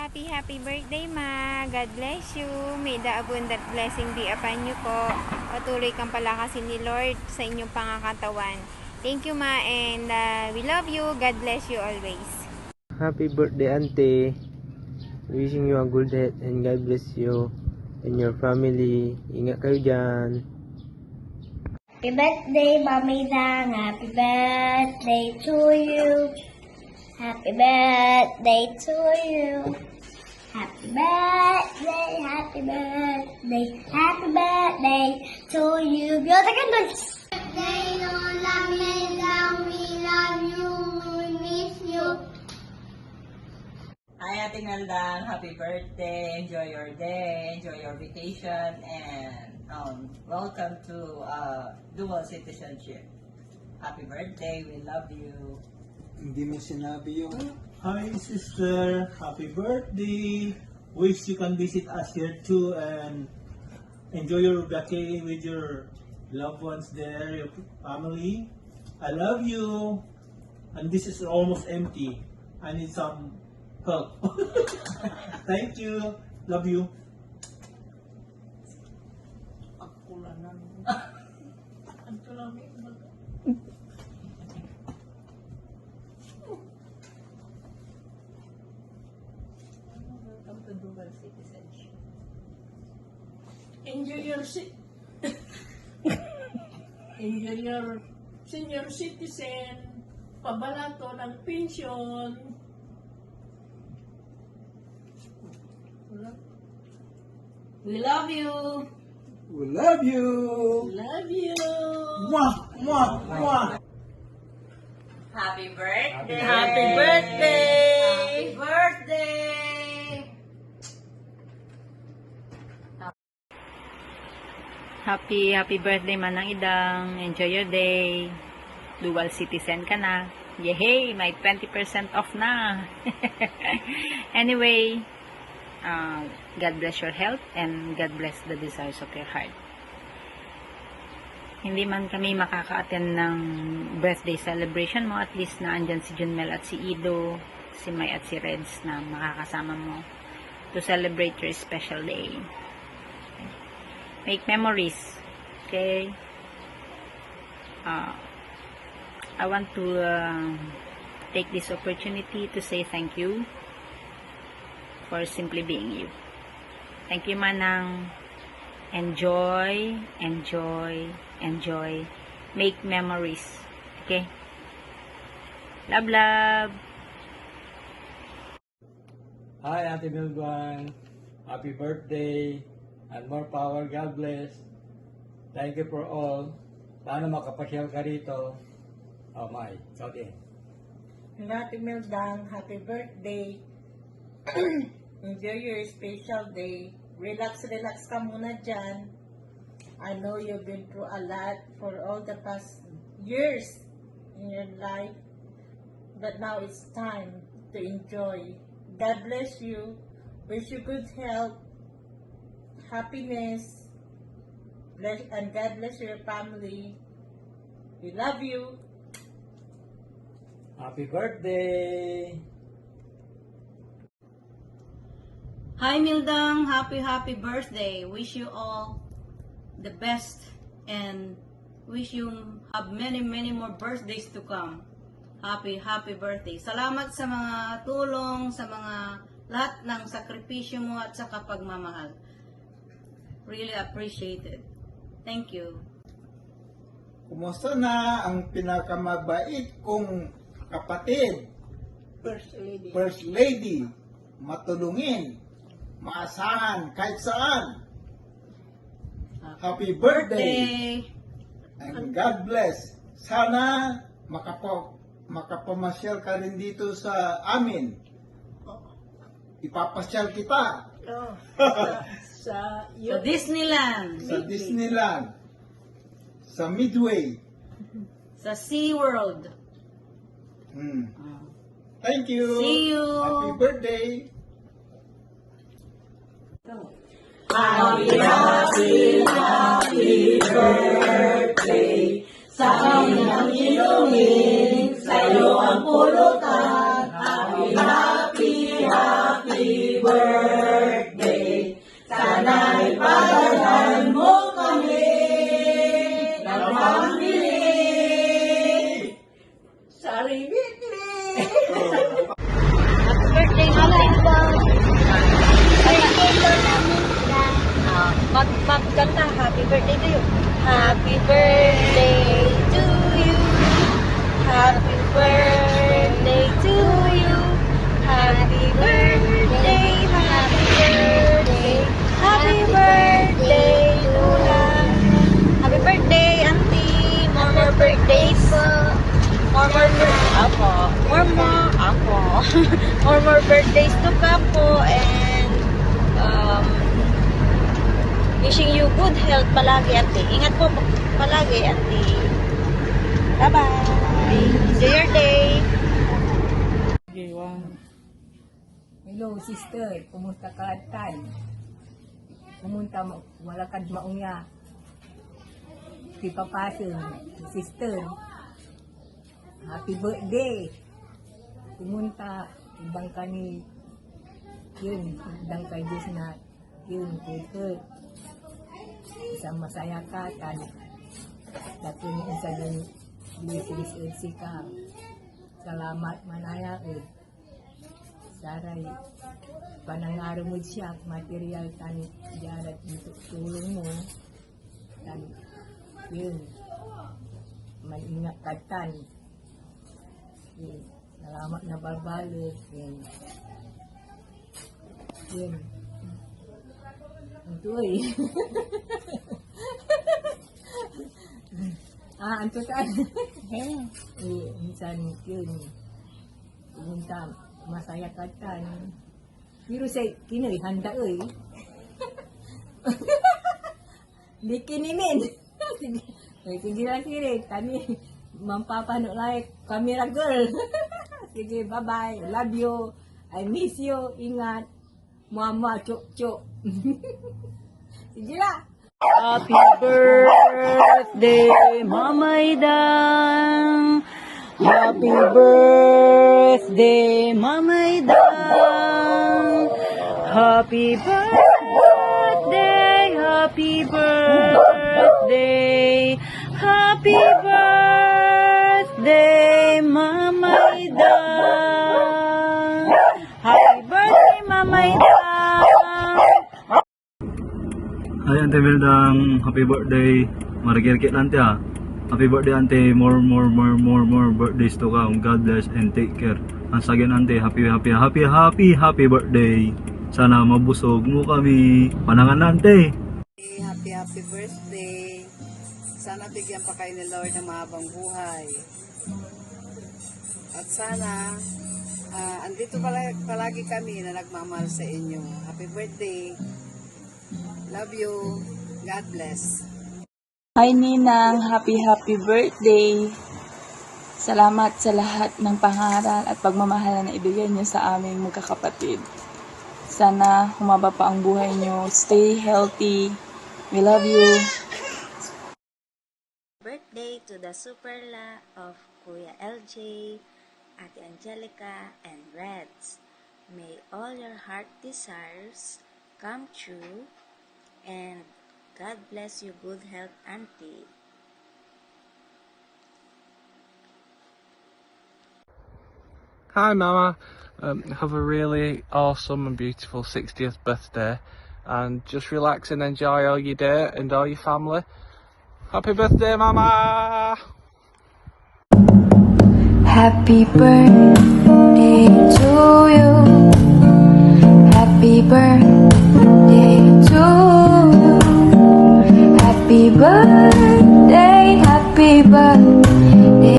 Happy birthday, Ma. God bless you. May the abundant blessing be upon you po. Patuloy kang palakasin ni Lord sa inyong pangangatawan. Thank you, Ma, and we love you. God bless you always. Happy birthday, Auntie. Wishing you a good health and God bless you and your family. Ingat kayo dyan. Happy birthday, Mommy Dang. Happy birthday to you. Happy birthday to you. Happy birthday, happy birthday, happy birthday to you. Yo, takan doon. Birthday, Lola Mendang. We love you. We miss you. Hi, Ate Naldang. Happy birthday. Enjoy your day. Enjoy your vacation. And welcome to dual citizenship. Happy birthday. We love you. Hindi mo sinabi yung, hi sister, happy birthday. Wish you can visit us here too and enjoy your vacation with your loved ones there, your family. I love you. And this is almost empty. I need some help. Thank you. Love you. Welcome to dual citizenship. Enjoy your senior citizen, pabalato ng pensyon. We love you. We love you. Love you. Mwah, mwah, mwah. Happy birthday. Happy birthday. Happy birthday. Happy birthday, Manang Idang. Enjoy your day. Dual citizen ka na. Yehey! May 20% off na. Anyway, God bless your health and God bless the desires of your heart. Hindi man kami makaka-attend ng birthday celebration mo, at least na andyan si Junmel at si Ido, si May at si Reds na makakasama mo to celebrate your special day. Make memories. Okay? I want to take this opportunity to say thank you for simply being you. Thank you, Manang. Enjoy, enjoy, enjoy. Make memories. Okay? Love, love. Hi, Ate Milguan. Happy birthday. And more power. God bless. Thank you for all. Sana makapasyal ka rito. Oh my. Ikaw din. Happy Mildang, happy birthday. Enjoy your special day. Relax ka muna dyan. I know you've been through a lot for all the past years in your life. But now it's time to enjoy. God bless you. Wish you good health, happiness, and God bless your family. We love you. Happy birthday. Hi Mildang, happy birthday. Wish you all the best and wish you have many more birthdays to come. Happy birthday. Salamat sa mga tulong, sa mga lahat ng sakripisyo mo at sa pagmamahal. Really appreciated. Thank you. Kumusta na ang pinakamabait kong kapatid? First Lady. Matulungin. Maasahan kahit saan. Happy birthday. And God bless. Sana makapamasyal ka rin dito sa amin. Ipapasyal kita. Sa Disneyland, Sa Disneyland. Sa Midway. sa SeaWorld. Thank you. See you. Happy birthday. sa kanyang inumin, sa'yo ang pulutan. Happy happy birthday. Sana'y pagdalhan mo kami ng family. Sarili-li. Birthday namin daw. Birthday daw namin daw. Magkanta, happy birthday to you. Happy birthday to you. Happy birthday to you. Happy birthday, happy birthday. Happy birthday, Lula. Happy birthday, Auntie. More birthdays po. More birthdays. Apo. Apo. More birthdays to come po. And wishing you good health palagi, Auntie. Ingat po palagi, Auntie. Bye-bye. Enjoy your day. Hello, sister. Kumusta ka, Tan? Pumunta mo, wala kad maungya. Si Papasin, sister. Happy birthday. Pumunta, ibang ka ni, yun, ibang kay Diyos na, yun, kulit. Isang masaya ka, Tan. Dati ni isa din, blessings ka. Salamat manaya, Saray, panangaro mo siya, material tani, diyarat dito, tulong mo, tani, yun, mag-ingat ka tani, yun, salamat na babalik, yun, ito anto ka, minsan, yun, pumunta, masaya ka tan. Pero sa kinoy, handa Di kinimin. Sige lang siri. Kami, mampapano like, camera girl. Sige, bye-bye. Love you. I miss you. Ingat. Mama, chok-chok. Sige lang. Happy birthday, Mama Idang. Happy birthday, Mama Idang. Happy birthday, happy birthday. Happy birthday, Mama Idang. Happy birthday, Mama Idang. Hi, Ante Mildang. Happy birthday. Marikirkit nanti ah. Happy birthday, Ante. More birthdays to come. God bless and take care. Once again, Ante, happy birthday. Sana mabusog mo kami. Panangan, Ante. Happy birthday. Sana bigyan pa kayo ni Lord ng mahabang buhay. At sana, andito palagi kami na nagmamahal sa inyo. Happy birthday. Love you. God bless. Hi Ninang, happy birthday. Salamat sa lahat ng pangaral at pagmamahal na ibigay niyo sa aming magkakapatid. Sana humaba pa ang buhay niyo. Stay healthy. We love you. Birthday to the Superla of Kuya LJ, Ate Angelica, and Reds. May all your heart desires come true, and God bless you, good health, Auntie. Hi Mama, have a really awesome and beautiful 60th birthday, and just relax and enjoy all your day and all your family. Happy birthday Mama! Happy birthday to you. Happy birthday.